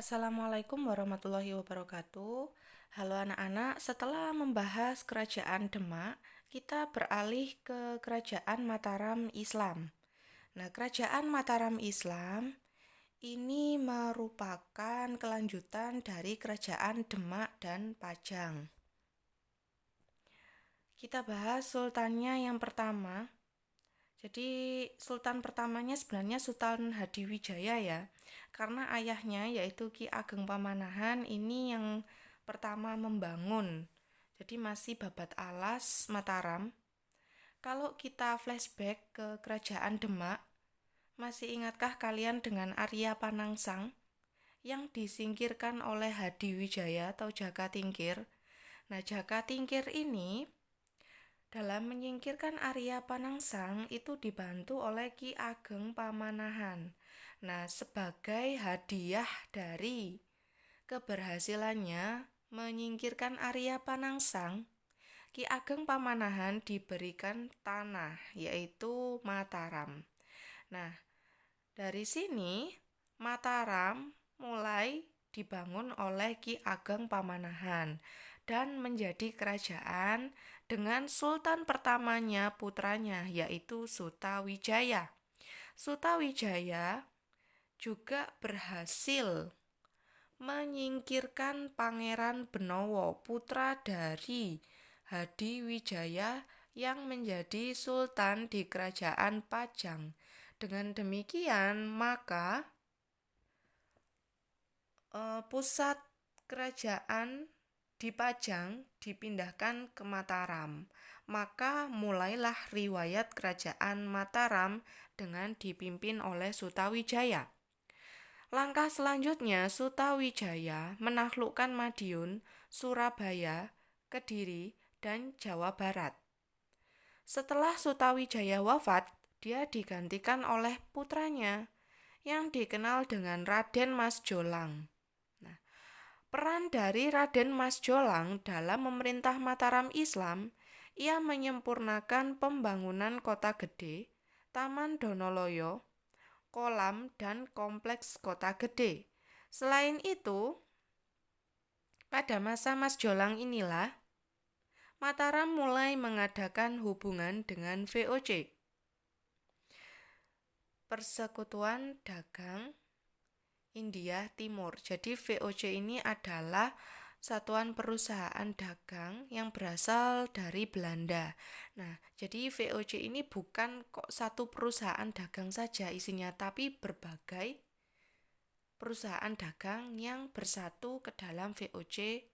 Assalamualaikum warahmatullahi wabarakatuh. Halo anak-anak, setelah membahas Kerajaan Demak, kita beralih ke Kerajaan Mataram Islam. Nah, Kerajaan Mataram Islam ini merupakan kelanjutan dari Kerajaan Demak dan Pajang. Kita bahas sultannya yang pertama. Jadi sultan pertamanya sebenarnya Sultan Hadiwijaya ya. Karena ayahnya yaitu Ki Ageng Pamanahan ini yang pertama membangun. Jadi masih babat alas Mataram. Kalau kita flashback ke Kerajaan Demak, masih ingatkah kalian dengan Arya Panangsang yang disingkirkan oleh Hadiwijaya atau Jaka Tingkir? Nah, Jaka Tingkir ini dalam menyingkirkan Arya Panangsang itu dibantu oleh Ki Ageng Pamanahan. Nah, sebagai hadiah dari keberhasilannya menyingkirkan Arya Panangsang, Ki Ageng Pamanahan diberikan tanah, yaitu Mataram. Nah, dari sini Mataram mulai dibangun oleh Ki Ageng Pamanahan dan menjadi kerajaan dengan sultan pertamanya putranya yaitu Sutawijaya. Sutawijaya juga berhasil menyingkirkan Pangeran Benowo, putra dari Hadiwijaya yang menjadi sultan di Kerajaan Pajang. Dengan demikian, maka pusat kerajaan di Pajang dipindahkan ke Mataram. Maka mulailah riwayat Kerajaan Mataram dengan dipimpin oleh Sutawijaya. Langkah selanjutnya, Sutawijaya menaklukkan Madiun, Surabaya, Kediri, dan Jawa Barat. Setelah Sutawijaya wafat, dia digantikan oleh putranya yang dikenal dengan Raden Mas Jolang. Nah, peran dari Raden Mas Jolang dalam memerintah Mataram Islam, ia menyempurnakan pembangunan kota gede, Taman Donoloyo, kolam, dan kompleks kota gede. Selain itu, pada masa Mas Jolang inilah Mataram mulai mengadakan hubungan dengan VOC, Persekutuan Dagang India Timur. Jadi VOC ini adalah satuan perusahaan dagang yang berasal dari Belanda. Nah, jadi VOC ini bukan kok satu perusahaan dagang saja isinya, tapi berbagai perusahaan dagang yang bersatu ke dalam VOC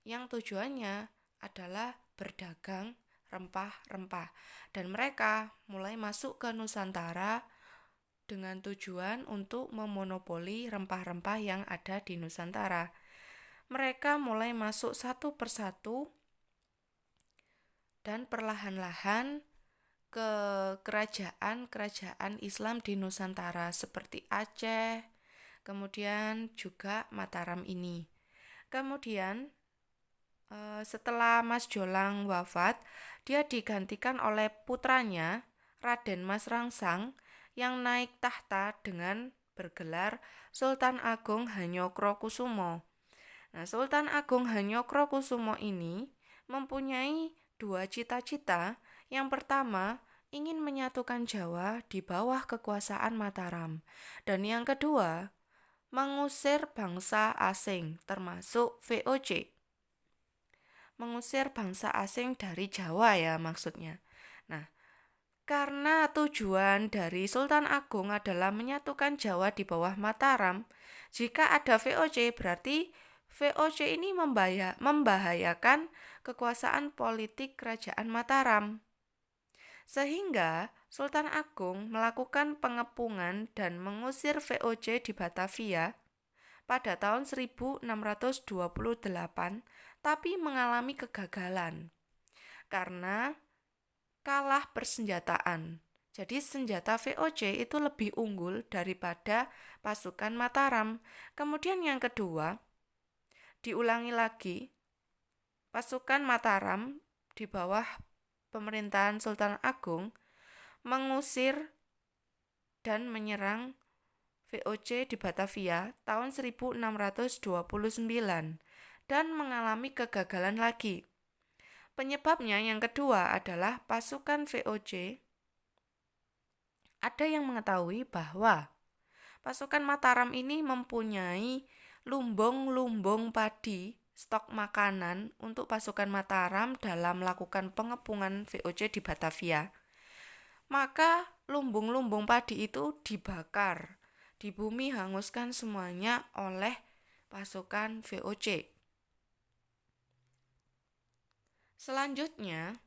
yang tujuannya adalah berdagang rempah-rempah. Dan mereka mulai masuk ke Nusantara dengan tujuan untuk memonopoli rempah-rempah yang ada di Nusantara. Mereka mulai masuk satu persatu dan perlahan-lahan ke kerajaan-kerajaan Islam di Nusantara seperti Aceh, kemudian juga Mataram ini. Kemudian setelah Mas Jolang wafat, dia digantikan oleh putranya Raden Mas Rangsang yang naik tahta dengan bergelar Sultan Agung Hanyokrokusumo. Nah, Sultan Agung Hanyokrokusumo ini mempunyai dua cita-cita. Yang pertama, ingin menyatukan Jawa di bawah kekuasaan Mataram. Dan yang kedua, mengusir bangsa asing termasuk VOC. Mengusir bangsa asing dari Jawa ya maksudnya. Nah, karena tujuan dari Sultan Agung adalah menyatukan Jawa di bawah Mataram, jika ada VOC berarti VOC ini membahayakan kekuasaan politik Kerajaan Mataram. Sehingga Sultan Agung melakukan pengepungan dan mengusir VOC di Batavia pada tahun 1628, tapi mengalami kegagalan karena kalah persenjataan. Jadi senjata VOC itu lebih unggul daripada pasukan Mataram. Kemudian yang kedua, diulangi lagi, pasukan Mataram di bawah pemerintahan Sultan Agung mengusir dan menyerang VOC di Batavia tahun 1629 dan mengalami kegagalan lagi. Penyebabnya yang kedua adalah pasukan VOC. Ada yang mengetahui bahwa pasukan Mataram ini mempunyai lumbung-lumbung padi, stok makanan untuk pasukan Mataram dalam melakukan pengepungan VOC di Batavia. Maka lumbung-lumbung padi itu dibakar, di bumi hanguskan semuanya oleh pasukan VOC. Selanjutnya,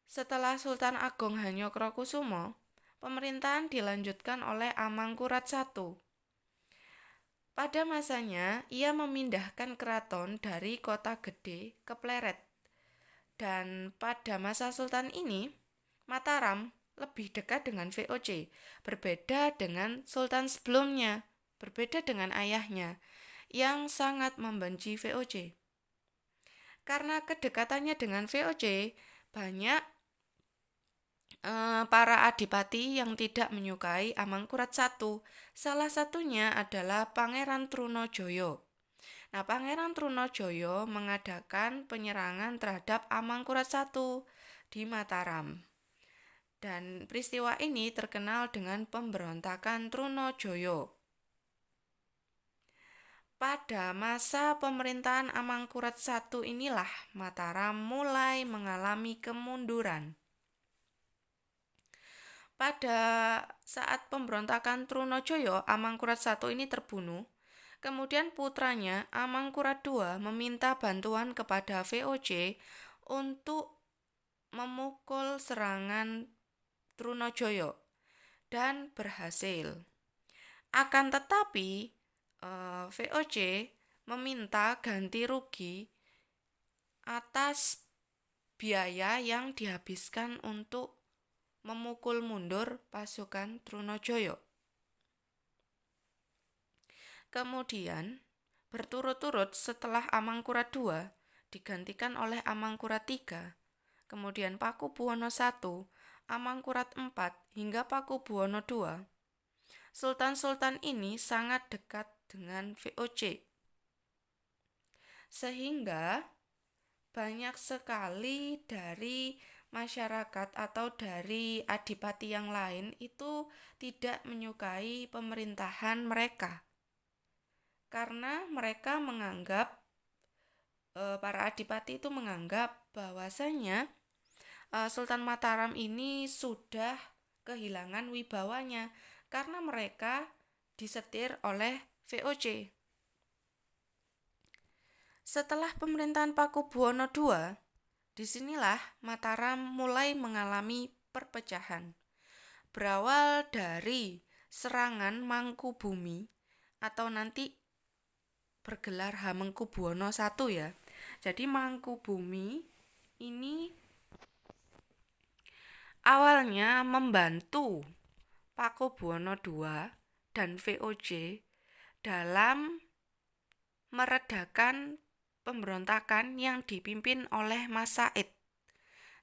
setelah Sultan Agung Hanyokrokusumo, pemerintahan dilanjutkan oleh Amangkurat I. Pada masanya, ia memindahkan keraton dari Kota Gede ke Pleret. Dan pada masa Sultan ini, Mataram lebih dekat dengan VOC, berbeda dengan Sultan sebelumnya, berbeda dengan ayahnya, yang sangat membenci VOC. Karena kedekatannya dengan VOC, banyak para adipati yang tidak menyukai Amangkurat I. Salah satunya adalah Pangeran Trunojoyo. Nah, Pangeran Trunojoyo mengadakan penyerangan terhadap Amangkurat I di Mataram. Dan peristiwa ini terkenal dengan pemberontakan Trunojoyo. Pada masa pemerintahan Amangkurat I inilah Mataram mulai mengalami kemunduran. Pada saat pemberontakan Trunojoyo, Amangkurat I ini terbunuh. Kemudian putranya Amangkurat II meminta bantuan kepada VOC untuk memukul serangan Trunojoyo dan berhasil. Akan tetapi VOC meminta ganti rugi atas biaya yang dihabiskan untuk memukul mundur pasukan Trunojoyo. Kemudian, berturut-turut setelah Amangkurat II digantikan oleh Amangkurat III, kemudian Pakubuwono I, Amangkurat IV, hingga Pakubuwono II. Sultan-sultan ini sangat dekat dengan VOC. Sehingga banyak sekali dari masyarakat atau dari adipati yang lain itu tidak menyukai pemerintahan mereka. Karena mereka menganggap, para adipati itu menganggap bahwasanya Sultan Mataram ini sudah kehilangan wibawanya karena mereka disetir oleh VOC. Setelah pemerintahan Pakubuwono II, disinilah Mataram mulai mengalami perpecahan. Berawal dari serangan Mangkubumi atau nanti bergelar Hamengkubuwono I ya. Jadi Mangkubumi ini awalnya membantu Pakubuwono II dan VOC dalam meredakan pemberontakan yang dipimpin oleh Mas Said.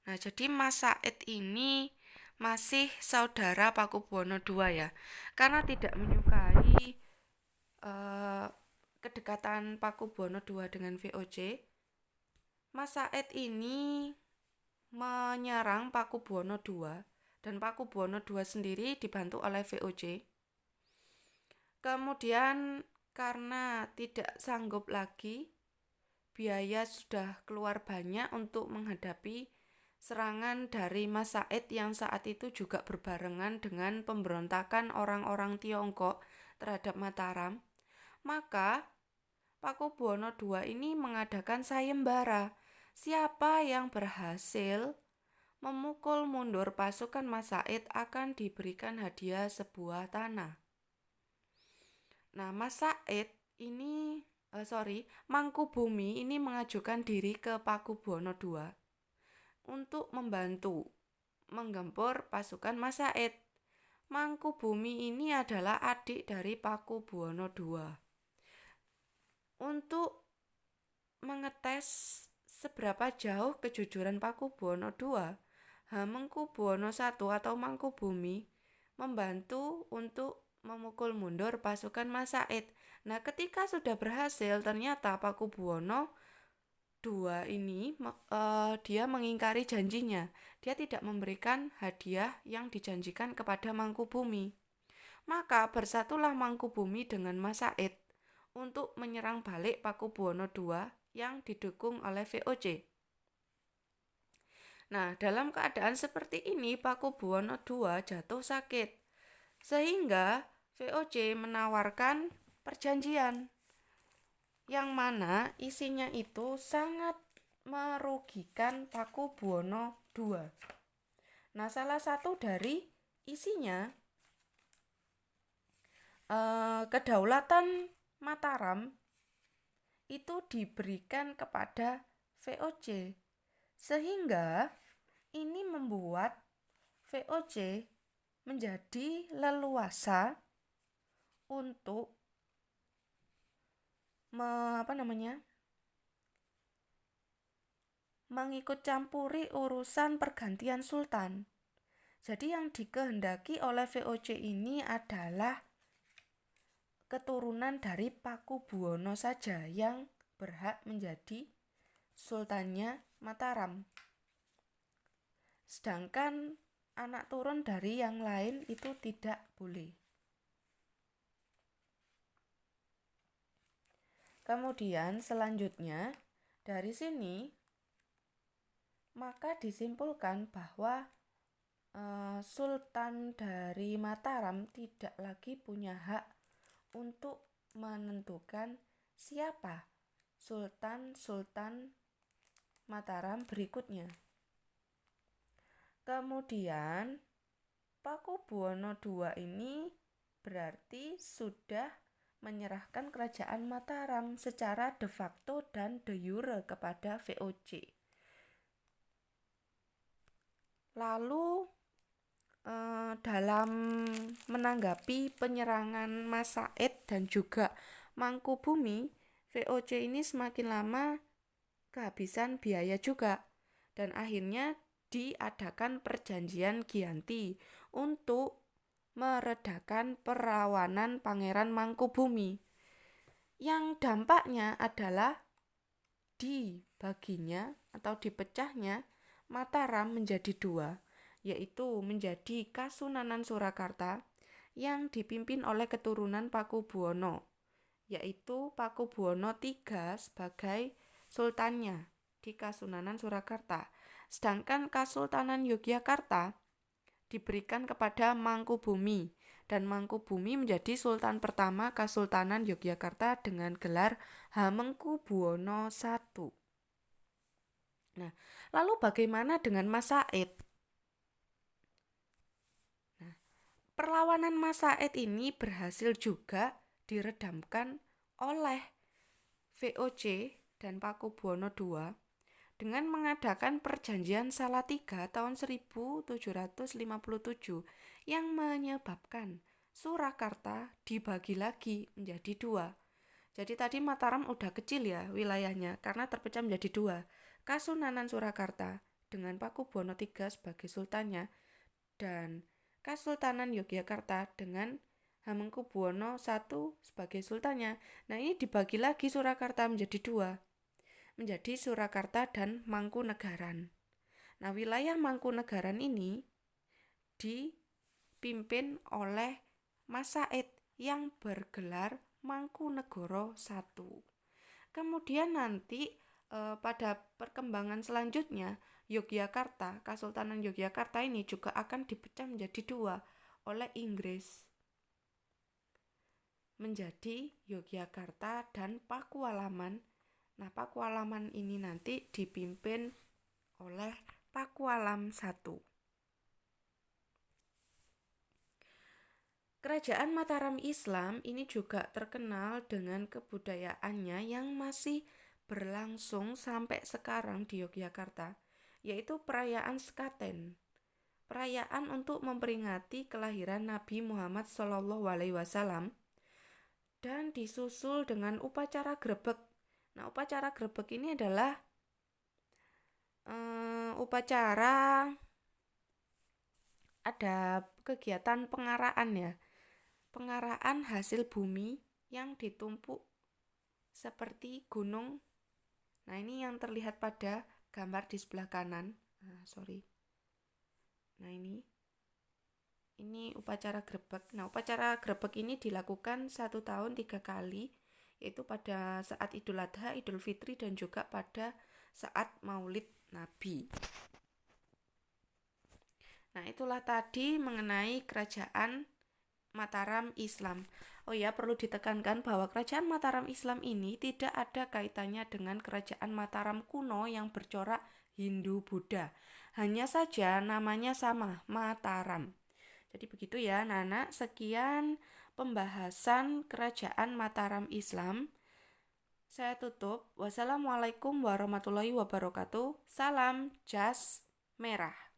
Nah, jadi Mas Said ini masih saudara Pakubuwono II ya, karena tidak menyukai kedekatan Pakubuwono II dengan VOC. Mas Said ini menyerang Pakubuwono II dan Pakubuwono II sendiri dibantu oleh VOC. Kemudian karena tidak sanggup lagi, biaya sudah keluar banyak untuk menghadapi serangan dari Mas Said yang saat itu juga berbarengan dengan pemberontakan orang-orang Tiongkok terhadap Mataram. Maka Pakubuwono II ini mengadakan sayembara. Siapa yang berhasil memukul mundur pasukan Mas Said akan diberikan hadiah sebuah tanah. Nah, Mas Said ini Mangkubumi ini mengajukan diri ke Pakubuwono II untuk membantu menggempur pasukan Mas Said. Mangkubumi ini adalah adik dari Pakubuwono II. Untuk mengetes seberapa jauh kejujuran Pakubuwono II, Hamengkubuwono I atau Mangkubumi membantu untuk memukul mundur pasukan Masaid. Nah, ketika sudah berhasil, ternyata Pakubuwono II ini dia mengingkari janjinya. Dia tidak memberikan hadiah yang dijanjikan kepada Mangkubumi. Maka bersatulah Mangkubumi dengan Masaid untuk menyerang balik Pakubuwono II yang didukung oleh VOC. Nah, dalam keadaan seperti ini Pakubuwono II jatuh sakit, sehingga VOC menawarkan perjanjian yang mana isinya itu sangat merugikan Pakubuwono II. Nah, salah satu dari isinya kedaulatan Mataram itu diberikan kepada VOC, sehingga ini membuat VOC menjadi leluasa untuk mengikut campuri urusan pergantian sultan. Jadi yang dikehendaki oleh VOC ini adalah keturunan dari Pakubuwono saja yang berhak menjadi sultannya Mataram. Sedangkan anak turun dari yang lain itu tidak boleh. Kemudian selanjutnya dari sini maka disimpulkan bahwa Sultan dari Mataram tidak lagi punya hak untuk menentukan siapa Sultan Mataram berikutnya. Kemudian Pakubuwono II ini berarti sudah menyerahkan kerajaan Mataram secara de facto dan de jure kepada VOC. Lalu dalam menanggapi penyerangan Masaid dan juga Mangkubumi, VOC ini semakin lama kehabisan biaya juga, dan akhirnya diadakan perjanjian Giyanti untuk meredakan perlawanan Pangeran Mangkubumi, yang dampaknya adalah dibaginya atau dipecahnya Mataram menjadi dua, yaitu menjadi Kasunanan Surakarta yang dipimpin oleh keturunan Pakubuwono, yaitu Pakubuwono III sebagai sultannya di Kasunanan Surakarta. Sedangkan Kasultanan Yogyakarta diberikan kepada Mangkubumi, dan Mangkubumi menjadi sultan pertama Kasultanan Yogyakarta dengan gelar Hamengkubuwono I. Nah, lalu bagaimana dengan Masaid? Nah, perlawanan Masaid ini berhasil juga diredamkan oleh VOC dan Pakubuwono II dengan mengadakan perjanjian Salatiga tahun 1757 yang menyebabkan Surakarta dibagi lagi menjadi dua. Jadi tadi Mataram udah kecil ya wilayahnya karena terpecah menjadi dua, Kasunanan Surakarta dengan Pakubuwono III sebagai sultannya dan Kasultanan Yogyakarta dengan Hamengkubuwono I sebagai sultannya. Nah, ini dibagi lagi Surakarta menjadi dua, menjadi Surakarta dan Mangkunegaran. Nah, wilayah Mangkunegaran ini dipimpin oleh Masaid yang bergelar Mangkunegoro I. Kemudian nanti pada perkembangan selanjutnya Yogyakarta, Kasultanan Yogyakarta ini juga akan dipecah menjadi dua oleh Inggris menjadi Yogyakarta dan Pakualaman. Nah, Pakualaman ini nanti dipimpin oleh Pakualam I. Kerajaan Mataram Islam ini juga terkenal dengan kebudayaannya yang masih berlangsung sampai sekarang di Yogyakarta, yaitu perayaan Sekaten. Perayaan untuk memperingati kelahiran Nabi Muhammad SAW dan disusul dengan upacara grebek. Nah, upacara grebek ini adalah upacara ada kegiatan pengaraan ya. Pengarahan hasil bumi yang ditumpuk seperti gunung. Nah, ini yang terlihat pada gambar di sebelah kanan. Nah, ini upacara grebek. Nah, upacara grebek ini dilakukan 1 tahun 3 kali, yaitu pada saat Idul Adha, Idul Fitri, dan juga pada saat Maulid Nabi. Nah, itulah tadi mengenai kerajaan Mataram Islam. Oh ya, perlu ditekankan bahwa kerajaan Mataram Islam ini tidak ada kaitannya dengan kerajaan Mataram kuno yang bercorak Hindu-Buddha. Hanya saja namanya sama, Mataram. Jadi begitu ya, Nana. Sekian pembahasan kerajaan Mataram Islam. Saya tutup. Wassalamualaikum warahmatullahi wabarakatuh. Salam jas merah.